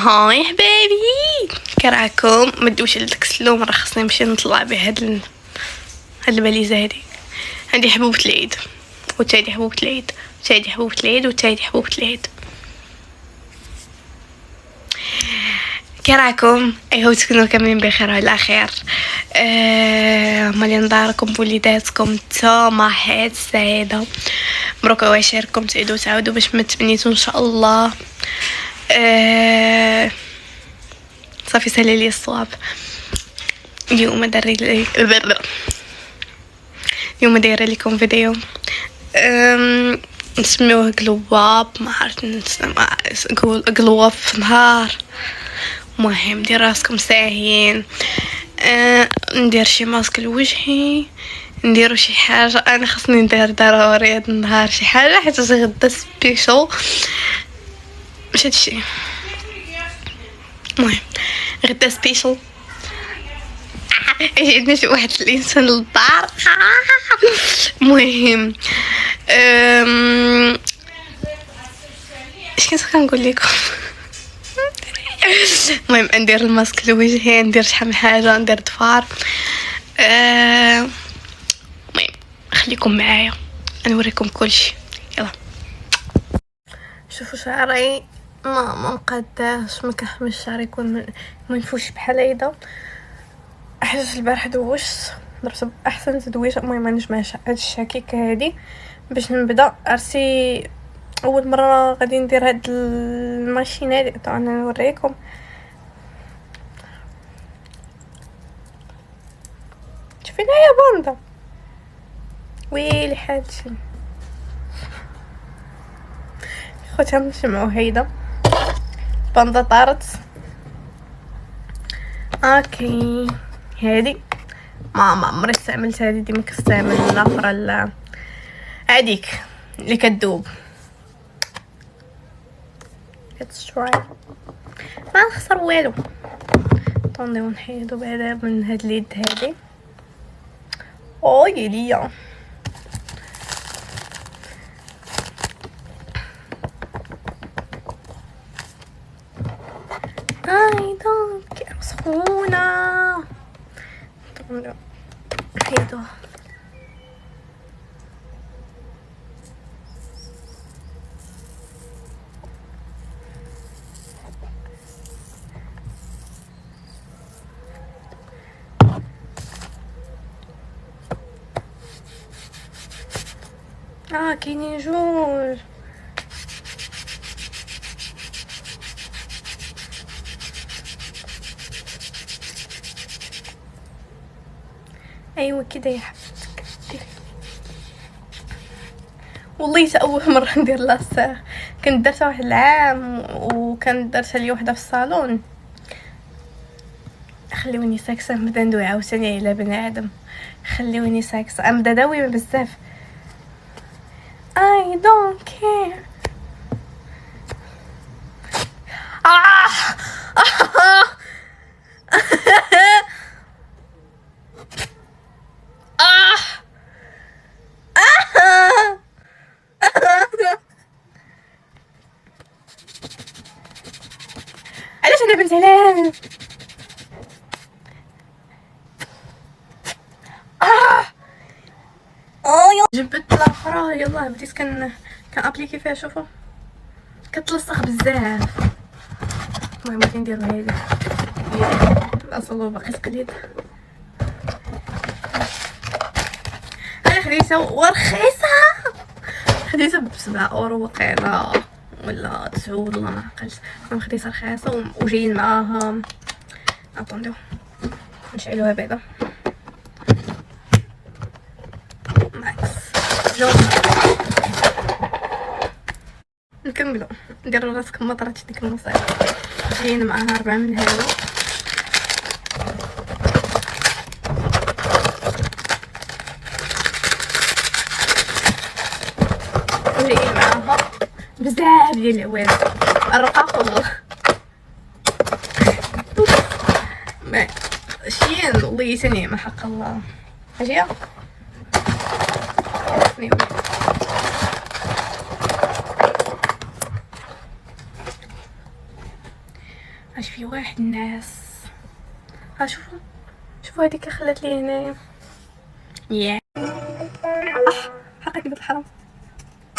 هاي حبايبي، كراكم ما تدوش تكسلوا. مرة خصني نمشي نطلع بهاد الباليزه هادي. عندي حبوبة العيد وتادي حبوبة العيد وتادي حبوبة العيد وتادي حبوبة العيد. كراكم ايهو تكونوا كاملين بخير وعلى خير. مالين داركم بوليداتكم نتوما حياة سعيدة. مبروك عواشركم، تعيدوا تعاودوا باش ما تبنيتوا ان شاء الله. صافي سالي لي الصواب. اليوم دايره لكم فيديو نسميوه قلواب، ما عرفت نقول قلواب في نهار. مهم دير راسكم ساهين. ندير شي ماسك لوجهي، نديرو شي حاجه. انا خصني ندير ضروري هاد النهار شي حاجه حيت غدا سبيشال. مش هادشي المهم غدا سبيشال. جينا شي واحد الانسان للدار. المهم اش كنت كنقول لكم؟ المهم ندير الماسك لوجهي، ندير شحال من حاجه، ندير ضفار. المهم خليكم معايا نوريكم كلشي. يلا شوفوا شعري ما مقداش، ما كنحملش شعري يكون منفوش بحال هيدا. حاجه البارح دوشت، درت احسن تدويشه. المهم ما نجمعش هاد الشاكيكه هادي باش نبدا عرسي. اول مره غادي ندير هاد الماشينه هادي. انا نوريكم. شوفينا يا باندا، ويلي حالتي خوتها. نسمعوا هيدا باندا طارت. اوكي هادي ما عمري استعملت هادي، ديما كنستعمل الاخرى هاديك اللي كتذوب. كتشراي ما نخسر والو. طونديو نحيدو بعدا من هاد اليد هادي. اوي ليا دونك سخونه. طونديو نحيدو. كاينين جوج. ايوا كده يا حبيبتك. والله اول مره ندير لاصه. كنت درتها واحد العام وكانت درتها لي وحده في الصالون. خليوني ساكسه نبدا ندوي عاوتاني على بنادم. خليوني ساكسه نبدا داوي بزاف. I don't care. علاش انا بنت هلال؟ جبت الاخرى. يلا بديت كان ابليكي فيها. شوفوا كتلصق بزاف. المهم غادي نديرو هادي الاصل باقي تقليد. انا خديتها ورخيصه، خديتها ب7 اورو وقيله ولا 9 ولا ما عقلتش. انا خديتها رخيصه وجايين معاها. اطونديو نشعلوها بعدا. نكملو. نديرو راسكم ما طراتش ديك المصايب. جايين معاها 4 من هادو. جايين معاها بزاف ديال العواد. الرقاق والله شين والله نعمة حق الله. اجيها اش في واحد الناس. شوفوا هذيك خلات لي هنايا. ياه حقيقة الحرام.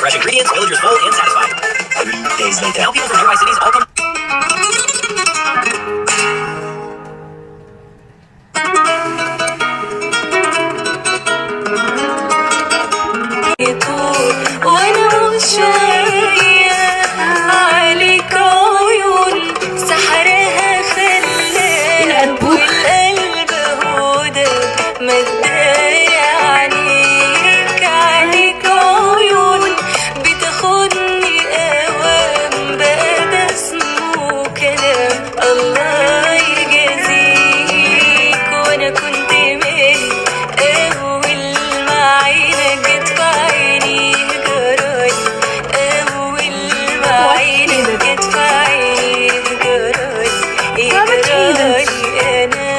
Fresh ingredients, villagers full and satisfied. 3 days later. Now people from nearby cities all come. وانا مش شايفة عليك عيون سحرها خلاب والقلب هدى مداري عليك عيون بتاخدني اوام بقى ده اسمه كلام الله يجازيك. وانا كنت مالي اول ما عينك جت في عيني جرالي اول ما عينك جت في عيني جرالي انا.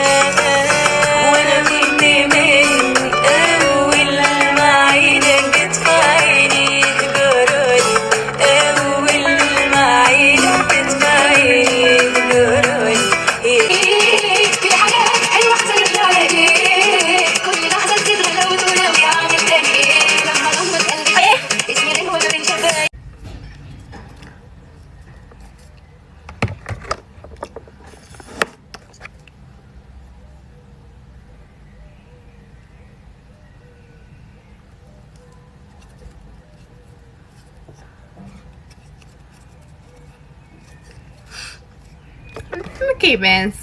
وانا كنت مالي اول ما عينك جت في عيني جرالي اول ما عينك جت في عيني جرالي. في حاجات حلوة احسن من عليك كل لحظة تتغلى وتقول لو يعمل تاني لما ضمك قلبي اسمي ليه ولا بين شفايفي. ما كيبانش.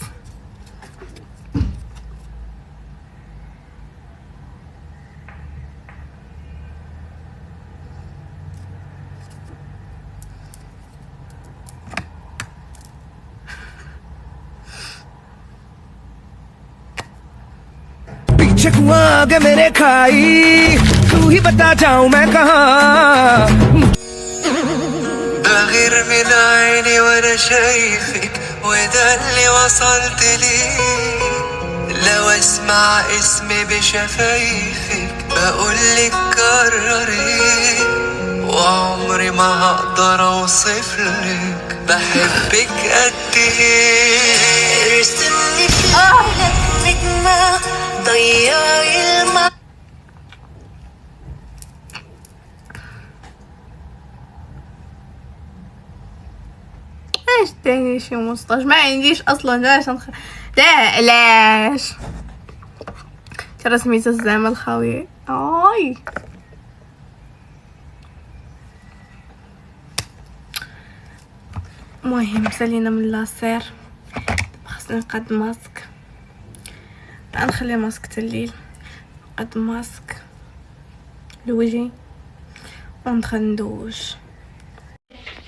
पीछे कुआ आगे मेरे खाई तू ही बता जाऊं मैं कहाँ. بغير من عيني وانا شايفك وده اللي وصلت ليه. لو اسمع اسمي بشفايفك بقولك كرري وعمري ما هقدر اوصفلك بحبك قد ايه. ارسمني في قلبك نجمة ضيعي الماء. ليش تاني شي 15 ما عنديش اصلا. لاش ترى سميتها الزعمة الخاوية. اي المهم سالينا من لاسير. خاصني نقاد ماسك. نخلي ماسك الليل نقاد ماسك لوجهي وندخل ندوش.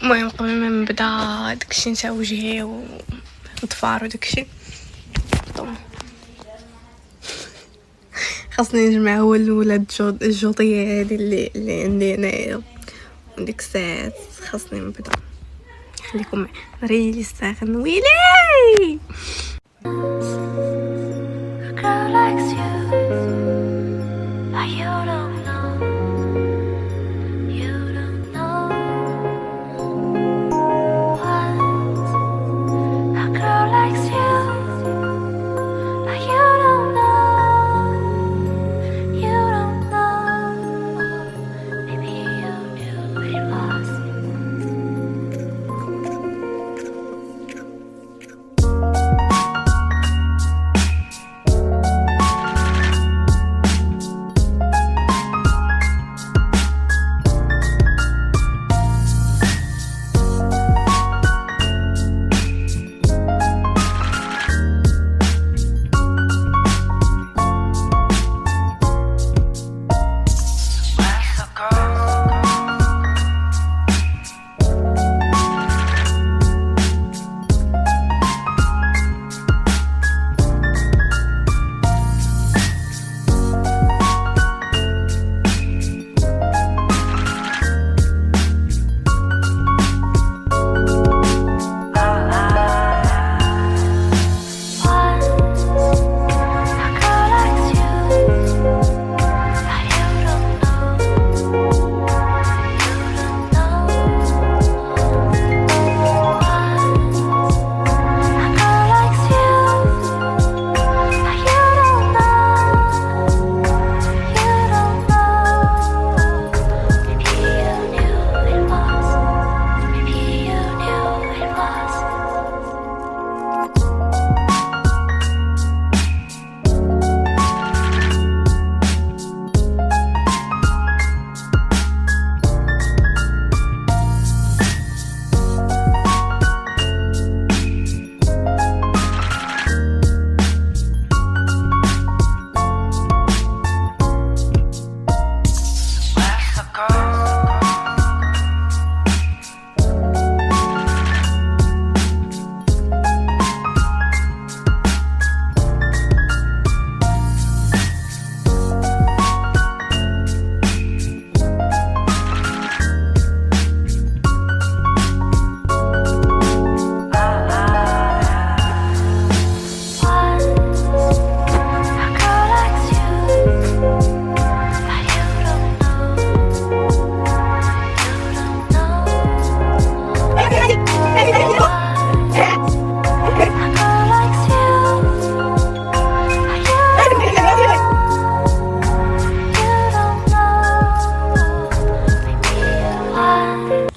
المهم قبل ما نبدا داكشي نتا وجهي وضفار وداكشي خاصني نجمع هو الولاد الجوطيه هذه اللي عندي هنايا وديك الساعات خاصني نبدا. خليكم ريلي ساخن ويلي.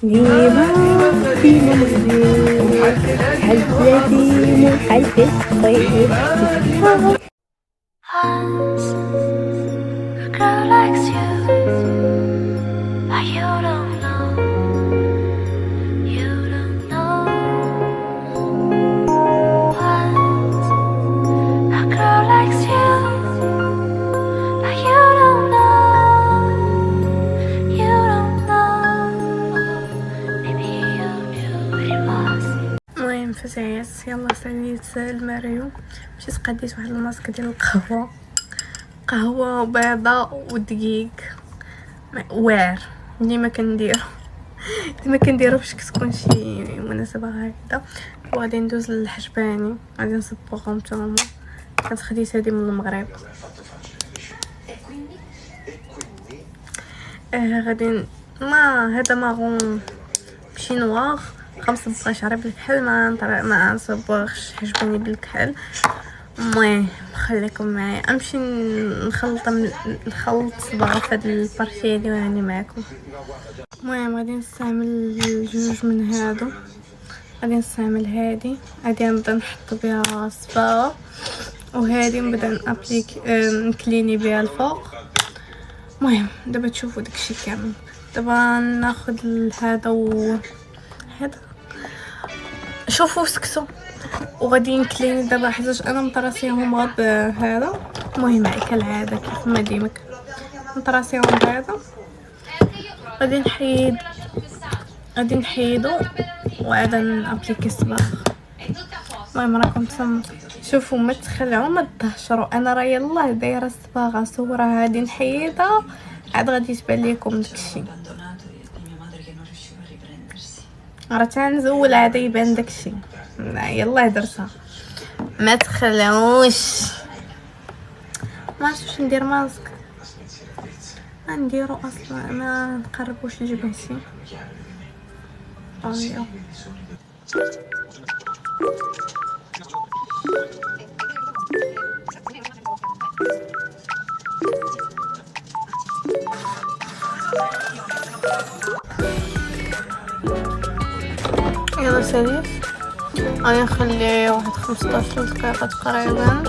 ديما ديما حزتي حلف الصيف. A girl likes you, but you don't know. You don't know. Once a girl likes you, but you don't know. You don't know. Maybe you knew it was. المهم فتيات يلا ساليت الماريو مشيت قديت واحد الماسك ديال قهوه وبيضه ودقيق واعر ديما كنديرو فاش كتكون شي مناسبه هكذا. وغادي ندوز للحجباني غادي نصبغهم تما. كانت خديت هذه من المغرب. غادي هذا ماغون شي نواغ. غنصبغ شعري بالكحل ما نصبغش حجباني بالكحل. المهم خليكم معايا امشي نخلط صباغه في هاد البارتيه اللي راني معكم. المهم غادي نستعمل جوج من هادو. غادي نستعمل هادي غادي نبدا نحط بها الصباغه وهادي نبدا نكليني بها الفوق. المهم دابا تشوفوا داكشي كامل. دابا ناخذ هذا هذا شوفوا سكسو وغادي نكليني دابا حيت انا مطراسيهم غير بهذا. المهم معي كالعاده كيف ما ديما نطراسيهم بهذا. غادي نحيدو وعاد نابليكي الصباغ. المهم راكم شوفوا ما تخلعوا ما تدهشروا. انا راه يلاه دايره الصباغه صوره هادي نحيدها عاد غادي تبان لكم داكشي. راه تنزول عاد يبان داكشي. يلاه درتها ما تخلعوش. ما عرفتش ندير ماسك نديرو اصلا ما نقربوش لجبهتي. يلا ساليت غادي نخلي واحد 15 دقيقه تقريبا.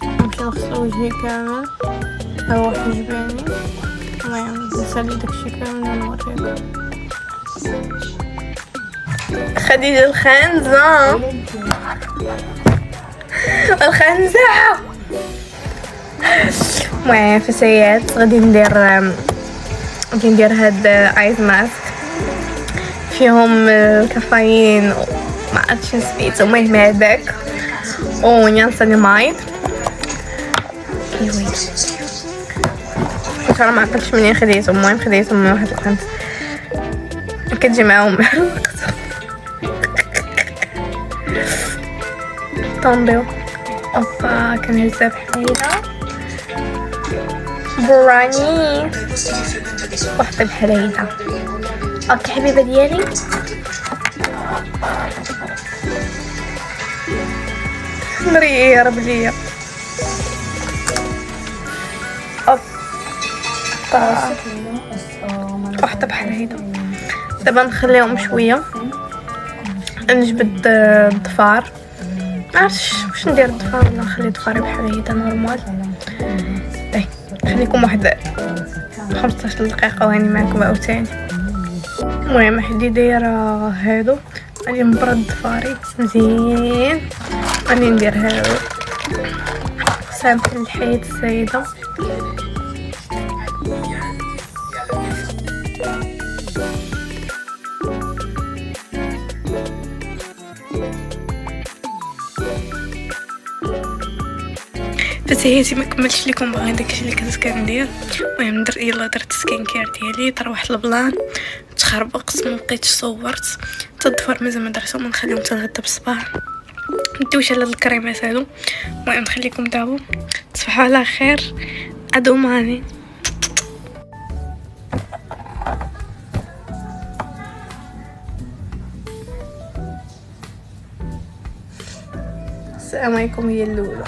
نمشي نغسل وجهي كامل هو حجباني. المهم نسالي داكشي كامل ونوريكم. خديجه الخنزه المهم فتيات غادي ندير هاد ايز ماسك فيهم الكافيين ما عرفتش سميتو. المهم هذاك ونيانسيناميد ايوا راه ما عقلتش منين خديتهم. المهم خديتهم من واحد الكونت كتجي معاهم طونديو اوبا كنهزها بحاليها براني واحده بحاليها. اوكي حبيبه ديالي مريره بليا اوبا واحده بحال هيدا. دابا نخليهم شويه نجبد الضفار. ما عرفتش واش ندير الضفار ولا نخلي ضفاري بحال هيدا نورمال. خليكم واحد 15 دقيقه وهاني معكم عاوتاني. المهم حدي دايره هادو غادي نبرد ضفاري مزيان. غادي ندير هادو سامحوا الحياة السيده. فتياتي ما كملتش لكم باغي داكشي اللي كنت كندير. المهم درت سكين كير ديالي طرا واحد البلان تخربقت ما بقيتش صورت حتى الضفر مازال ما درتهم. نخليهم حتى الغدا بالصباح ندوش على الكريمات هادو. المهم نخليكم دابا تصبحوا على خير. ادوماني السلام عليكم. هي الاولى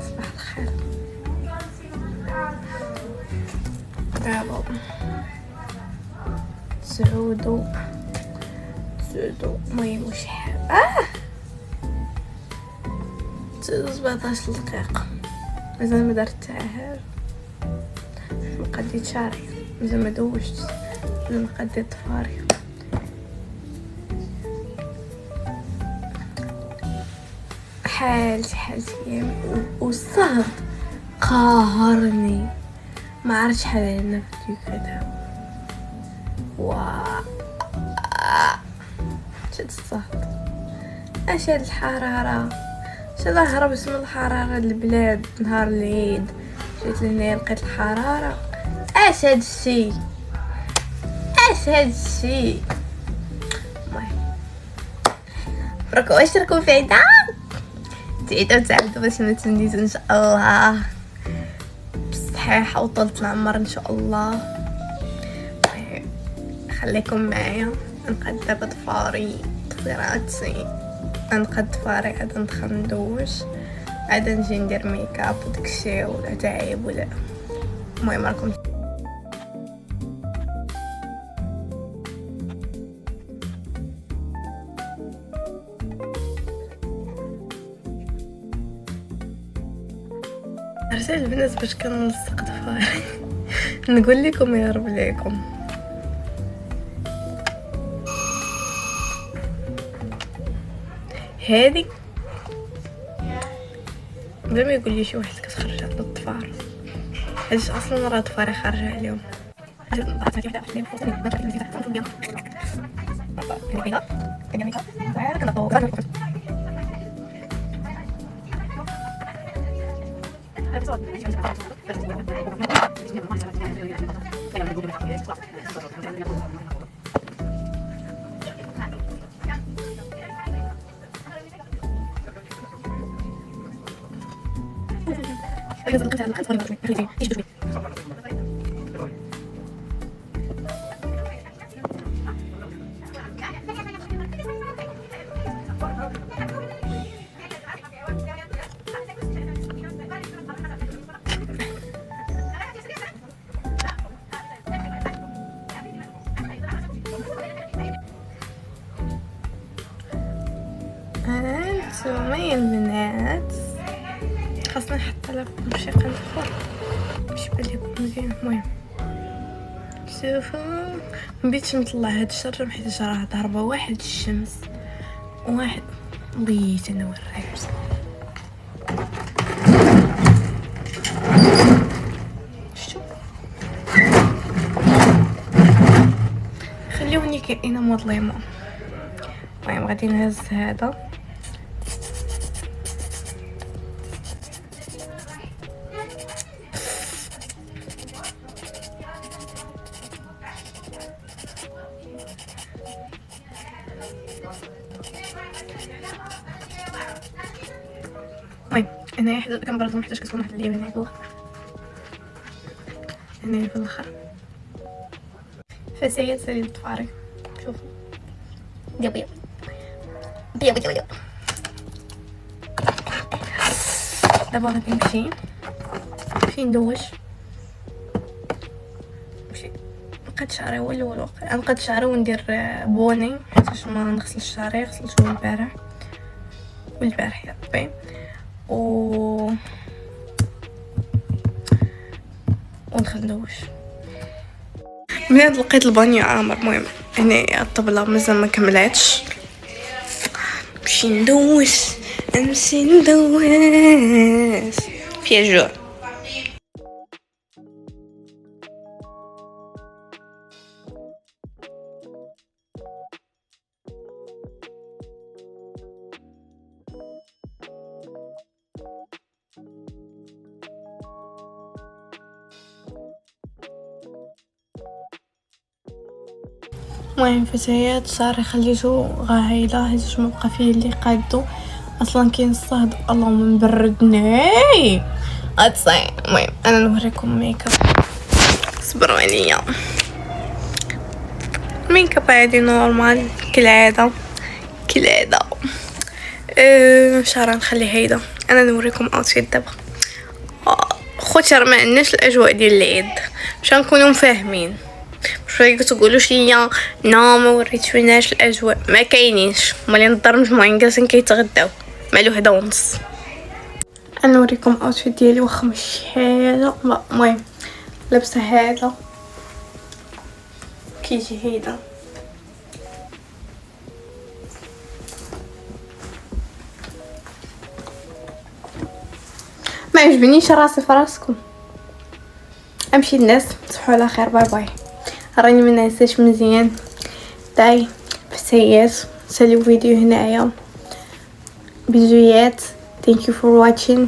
صباح الخير. دابا 9 المهم وشحال 17 دقيقة مازال ما درت حتى قديت شعري مازال ما دوشت مازال ما قديت ضفاري حالتي والصهد قاهرني ما عرفتش شحال عندنا في كذا شد الصهد اش هاد الحرارة شد هرب اسم الحرارة البلاد نهار العيد جيت لهنا لقيت الحرارة اش هاد الشي المهم اشتركوا في عيدة تعيدوا باش ما تنسيش ان شاء الله بالصحيحة وطولة العمر ان شاء الله. خليكم معايا نقد دابا ضفيراتي نقد ضفاري عاد ندخل ندوش عاد نجي ندير ميكاب وداكشي ولا تعيب ولا المهم راكم عرفتي البنات باش كنلصق ضفاري نقول لكم يا رب ليكم هذه بلا ما يقول لي شي واحد كتخرج عند الضفار حيت اصلا راه ضفاري خارجه عليهم انتوما البنات خاصنا نحط لكم موسيقى الاخرى باش يبان لكم مزيان. المهم شوفوا مبيتش نطلع هاد الشجر حيت راه ضاربه واحد الشمس واحد بغيت انا وريكم شتو خليوني كائنه مظلمه. المهم غادي نهز هذا هنا حدا كنبرد حيتاش كتكون واحد الليبه هنا فوق هنا في الاخر فسايا سالي الضفاري شوفوا ديال بيض دابا غادي نمشي ندوش نمشي نقاد شعري هو الاول نقاد شعري وندير بوني حيتاش ما نغسلش شعري غسلته البارح يا ربي وندخل ندوش. بنات لقيت البانيو عامر. المهم هنا الطبله مازال ما كملاتش نمشي ندوش فيها جوع. المهم فتيات صار خليتو غايله حيت ما بقى فيه اللي قادو اصلا كاين الصهد اللهم مبردني اتصاي. المهم انا نوريكم ميكاب صبروا عليا. ميكاب عادي نورمال كالعاده شعر نخلي هيدا. انا نوريكم اوتفيت دابا خوتي راه ما عندناش الاجواء ديال العيد باش نكونوا فاهمين شويه تقولوش ليا نا ما وريتوناش الاجواء، ما كاينينش. هما اللي نضر مجموعين جالسين كيتغداو مع الوحده ونص. انا نوريكم اوتفيت ديالي واخا ماشي حاجه. المهم لابسه هذا كيجي هيدا ما يعجبنيش راسي في راسكم. امشي الناس تصبحوا على خير. باي باي. راني ما نعساش مزيان داي بسيات ساليو فيديو هنايا بيجويات. thank you for watching.